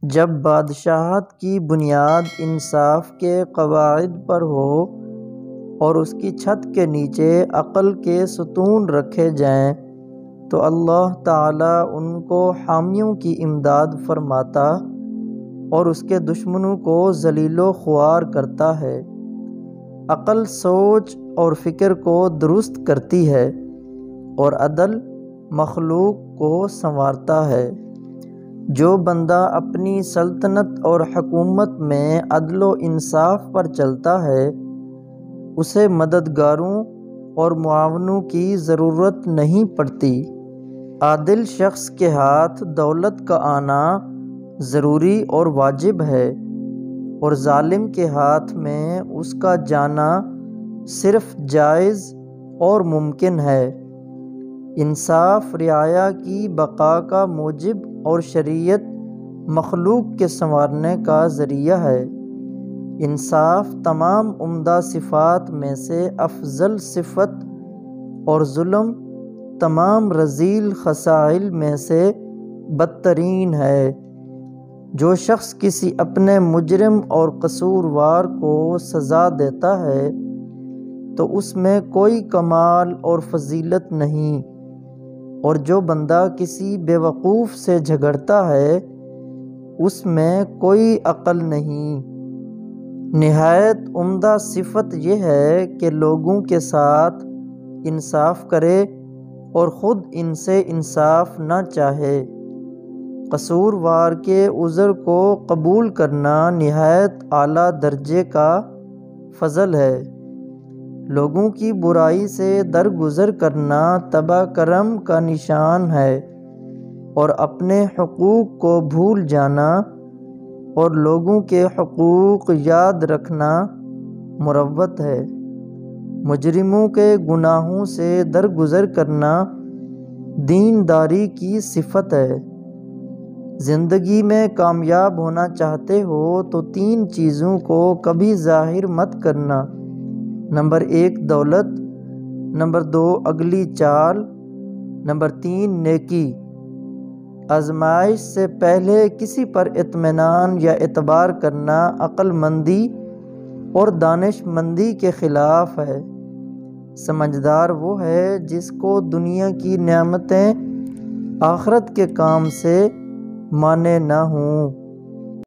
جب بادشاہت کی بنیاد انصاف کے قواعد پر ہو اور اس کی چھت کے نیچے عقل کے ستون رکھے جائیں تو اللہ تعالیٰ ان کو حامیوں کی امداد فرماتا اور اس کے دشمنوں کو ذلیل و خوار کرتا ہے۔ عقل سوچ اور فکر کو درست کرتی ہے اور عدل مخلوق کو سنوارتا ہے۔ جو بندہ اپنی سلطنت اور حکومت میں عدل و انصاف پر چلتا ہے اسے مددگاروں اور معاونوں کی ضرورت نہیں پڑتی۔ عادل شخص کے ہاتھ دولت کا آنا ضروری اور واجب ہے اور ظالم کے ہاتھ میں اس کا جانا صرف جائز اور ممکن ہے۔ انصاف رعایا کی بقا کا موجب اور شریعت مخلوق کے سنوارنے کا ذریعہ ہے۔ انصاف تمام عمدہ صفات میں سے افضل صفت اور ظلم تمام رذیل خصائل میں سے بدترین ہے۔ جو شخص کسی اپنے مجرم اور قصوروار کو سزا دیتا ہے تو اس میں کوئی کمال اور فضیلت نہیں، اور جو بندہ کسی بے وقوف سے جھگڑتا ہے اس میں کوئی عقل نہیں۔ نہایت عمدہ صفت یہ ہے کہ لوگوں کے ساتھ انصاف کرے اور خود ان سے انصاف نہ چاہے۔ قصوروار کے عذر کو قبول کرنا نہایت اعلیٰ درجے کا فضل ہے۔ لوگوں کی برائی سے درگزر کرنا تباہ کرم کا نشان ہے اور اپنے حقوق کو بھول جانا اور لوگوں کے حقوق یاد رکھنا مروت ہے۔ مجرموں کے گناہوں سے درگزر کرنا دینداری کی صفت ہے۔ زندگی میں کامیاب ہونا چاہتے ہو تو 3 چیزوں کو کبھی ظاہر مت کرنا۔ نمبر 1 دولت، نمبر 2 اگلی چال، نمبر 3 نیکی۔ آزمائش سے پہلے کسی پر اطمینان یا اعتبار کرنا عقل مندی اور دانش مندی کے خلاف ہے۔ سمجھدار وہ ہے جس کو دنیا کی نعمتیں آخرت کے کام سے مانع نہ ہوں۔